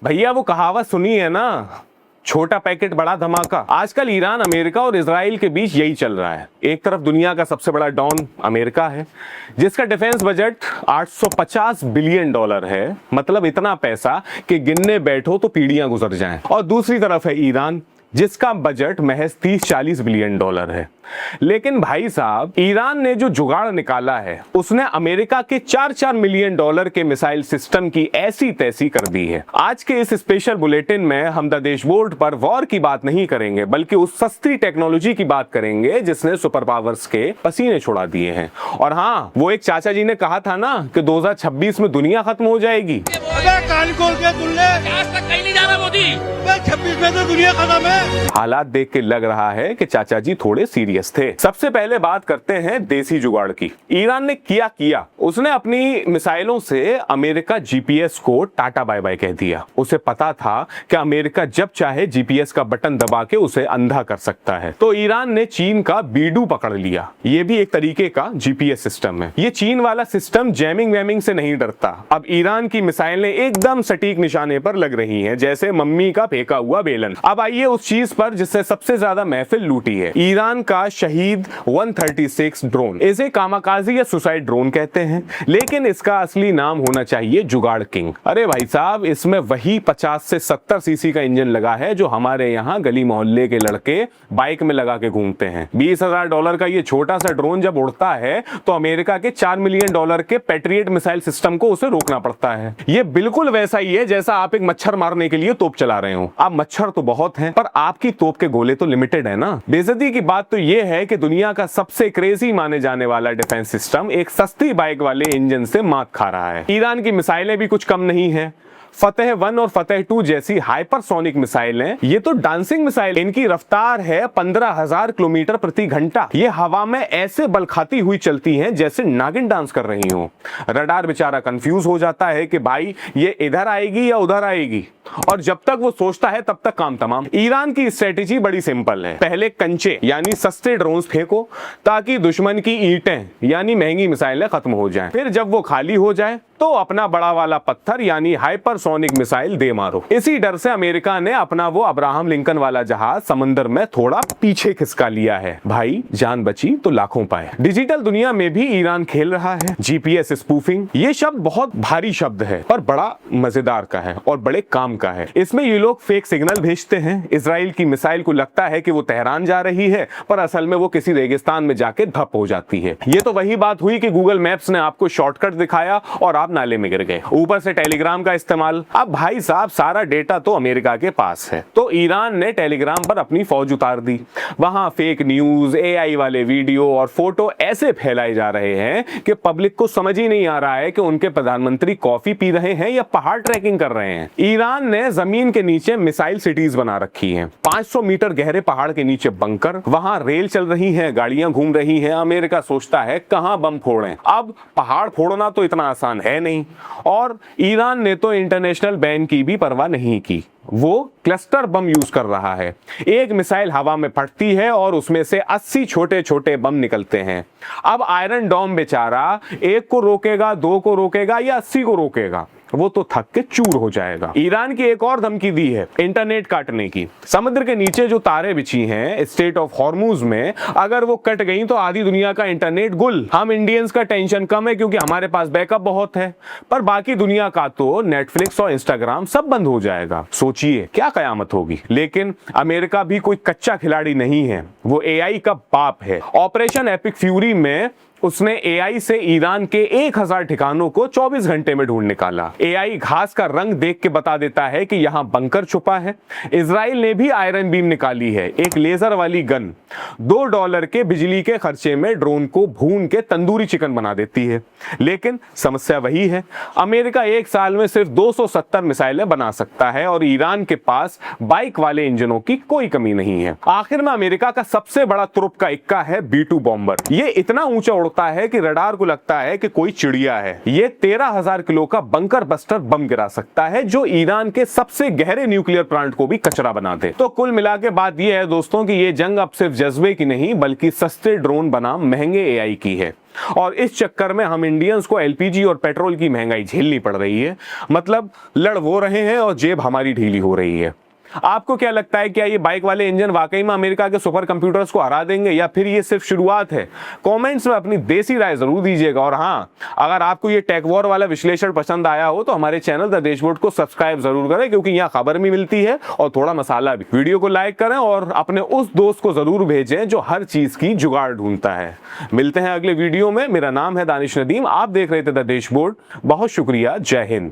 भैया वो कहावत सुनी है ना, छोटा पैकेट बड़ा धमाका। आजकल ईरान, अमेरिका और इजराइल के बीच यही चल रहा है। एक तरफ दुनिया का सबसे बड़ा डॉन अमेरिका है, जिसका डिफेंस बजट 850 बिलियन डॉलर है, मतलब इतना पैसा कि गिनने बैठो तो पीढ़ियां गुजर जाएं। और दूसरी तरफ है ईरान, जिसका बजट महज 30-40 बिलियन डॉलर है। लेकिन भाई साहब, ईरान ने जो जुगाड़ निकाला है, उसने अमेरिका के 4-4 मिलियन डॉलर के मिसाइल सिस्टम की ऐसी तैसी कर दी है। आज के इस स्पेशल बुलेटिन में हम द डैशबोर्ड पर वॉर की बात नहीं करेंगे, बल्कि उस सस्ती टेक्नोलॉजी की बात करेंगे जिसने सुपर पावर्स के पसीने छुड़ा दिए हैं। और हाँ, वो एक चाचा जी ने कहा था ना कि 2026 में दुनिया खत्म हो जाएगी। कान खोल के तुमने आज तक कहीं नहीं जाना मोदी, 26 में तो दुनिया खत्म है। हालात देख के लग रहा है कि चाचा जी थोड़े सीरियस थे। सबसे पहले बात करते हैं देसी जुगाड़ की। ईरान ने किया उसने अपनी मिसाइलों से अमेरिका जीपीएस को टाटा बाय बाय कह दिया। उसे पता था कि अमेरिका जब चाहे जीपीएस का बटन दबा के उसे अंधा कर सकता है। तो ईरान ने चीन का बीडू पकड़ लिया। ये भी एक तरीके का जीपीएस सिस्टम है। ये चीन वाला सिस्टम जैमिंग वैमिंग से नहीं डरता। अब ईरान की मिसाइलें एकदम सटीक निशाने पर लग रही हैं, जैसे मम्मी का फेंका हुआ बेलन। अब आइए उस चीज पर जिससे सबसे ज्यादा महफिल लूटी है, ईरान का शहीद 136 ड्रोन। इसे कामाकाजी या सुसाइड ड्रोन कहते हैं, लेकिन इसका असली नाम होना चाहिए जुगाड़ किंग। अरे भाई साहब, इसमें वही 50 से 70 सीसी का इंजन लगा है जो हमारे यहाँ गली मोहल्ले के लड़के बाइक में लगा के घूमते हैं। $20,000 का ये छोटा सा ड्रोन जब उड़ता है तो अमेरिका के $4 मिलियन के पैट्रियट मिसाइल सिस्टम को उसे रोकना पड़ता है। ये बिल्कुल वैसा ही है जैसा आप एक मच्छर मारने के लिए तोप चला रहे हो। आप मच्छर तो बहुत हैं, पर आपकी तोप के गोले तो लिमिटेड है ना। बेइज्जती की बात तो ये है कि दुनिया का सबसे क्रेजी माने जाने वाला डिफेंस सिस्टम एक सस्ती बाइक वाले इंजन से मात खा रहा है। ईरान की मिसाइलें भी कुछ कम नहीं है। फतेह 1 और फतेह 2 जैसी हाइपरसोनिक मिसाइलें, ये तो डांसिंग मिसाइल। इनकी रफ्तार है 15,000 किलोमीटर प्रति घंटा। ये हवा में ऐसे बल खाती हुई चलती हैं जैसे नागिन डांस कर रही हो। रडार बेचारा कंफ्यूज हो जाता है कि भाई ये इधर आएगी या उधर आएगी, और जब तक वो सोचता है तब तक काम तमाम। ईरान की स्ट्रेटेजी बड़ी सिंपल है। पहले कंचे यानी सस्ते ड्रोन्स फेंको ताकि दुश्मन की ईंटें यानी महंगी मिसाइलें खत्म हो जाएं। फिर जब वो खाली हो जाए तो अपना बड़ा वाला पत्थर यानी हाइपरसोनिक मिसाइल दे मारो। इसी डर से अमेरिका ने अपना वो अब्राहम लिंकन वाला जहाज समंदर में थोड़ा पीछे खिसका लिया है। भाई, जान बची तो लाखों पाए। डिजिटल दुनिया में भी ईरान खेल रहा है। जीपीएस स्पूफिंग, ये शब्द बहुत भारी शब्द है पर बड़ा मजेदार का है और बड़े काम का है। इसमें ये लोग फेक सिग्नल भेजते हैं। इजराइल की मिसाइल को लगता है कि वो तेहरान जा रही है, पर असल में वो किसी रेगिस्तान में जाके धप हो जाती है। ये तो वही बात हुई कि गूगल मैप्स ने आपको शॉर्टकट दिखाया और आप नाले में गिर गए। ऊपर से टेलीग्राम का इस्तेमाल। अब भाई साहब, सारा डेटा तो अमेरिका के पास है, तो ईरान ने टेलीग्राम पर अपनी फौज उतार दी। वहां फेक न्यूज, एआई वाले वीडियो और फोटो ऐसे फैलाए जा रहे हैं कि पब्लिक को समझ ही नहीं आ रहा है कि उनके प्रधानमंत्री कॉफी पी रहे हैं या पहाड़ ट्रैकिंग कर रहे हैं। ईरान ने जमीन के नीचे मिसाइल सिटीज बना रखी हैं। 500 मीटर गहरे पहाड़ के नीचे बंकर, वहां रेल चल रही है, गाड़ियां घूम रही हैं। अमेरिका सोचता है कहां बम फोड़ें। अब पहाड़ फोड़ना तो इतना आसान है नहीं, और ईरान ने तो इंटरनेशनल बैन की भी परवाह नहीं की। वो क्लस्टर बम यूज कर रहा है। एक मिसाइल हवा में फटती है और उसमें से 80 छोटे छोटे बम निकलते हैं। अब आयरन डोम बेचारा 1 को रोकेगा, 2 को रोकेगा या 80 को रोकेगा? वो तो थक के चूर हो जाएगा। ईरान की एक और धमकी दी है इंटरनेट काटने की। समुद्र के नीचे जो तारे बिछी हैं स्टेट ऑफ हॉर्मुज में, अगर वो कट गई तो आधी दुनिया का इंटरनेट गुल। हम इंडियंस का टेंशन कम है क्योंकि हमारे पास बैकअप बहुत है, पर बाकी दुनिया का तो नेटफ्लिक्स और इंस्टाग्राम सब बंद हो जाएगा। सोचिए क्या कयामत होगी। लेकिन अमेरिका भी कोई कच्चा खिलाड़ी नहीं है, वो एआई का बाप है। ऑपरेशन एपिक फ्यूरी में उसने एआई से ईरान के 1000 ठिकानों को 24 घंटे में ढूंढ निकाला। एआई घास का रंग देख के बता देता है कि यहां बंकर छुपा है। इजराइल ने भी आयरन बीम निकाली है, एक लेजर वाली गन। $2 के बिजली के खर्चे में ड्रोन को भून के तंदूरी चिकन बना देती है। लेकिन समस्या वही है, अमेरिका एक साल में सिर्फ 270 मिसाइलें बना सकता है और ईरान के पास बाइक वाले इंजनों की कोई कमी नहीं है। आखिर में अमेरिका का सबसे बड़ा तुरुप का इक्का है B2 बॉम्बर। ये इतना ऊंचा होता है कि रडार को लगता है कि कोई चिड़िया है। ये 13,000 किलो का बंकर बस्टर बम गिरा सकता है जो ईरान के सबसे गहरे न्यूक्लियर प्लांट को भी कचरा बना दे। तो कुल मिला के बात यह है दोस्तों कि ये जंग अब सिर्फ जज्बे की नहीं बल्कि सस्ते ड्रोन बनाम महंगे एआई की है। और इस चक्कर में हम इंडियंस को एलपीजी और पेट्रोल की महंगाई झेलनी पड़ रही है। मतलब लड़ वो रहे हैं और जेब हमारी ढीली हो रही है। आपको क्या लगता है, क्या ये बाइक वाले इंजन वाकई में अमेरिका के सुपर कंप्यूटर्स को हरा देंगे या फिर ये सिर्फ शुरुआत है? कमेंट्स में अपनी देसी राय जरूर दीजिएगा। और हाँ, अगर आपको ये टेक वॉर वाला विश्लेषण पसंद आया हो तो हमारे चैनल द देशबोर्ड को सब्सक्राइब जरूर करें, क्योंकि यहाँ खबर भी मिलती है और थोड़ा मसाला भी। वीडियो को लाइक करें और अपने उस दोस्त को जरूर भेजें जो हर चीज की जुगाड़ ढूंढता है। मिलते हैं अगले वीडियो में। मेरा नाम है दानिश नदीम, आप देख रहे थे द देशबोर्ड। बहुत शुक्रिया, जय हिंद।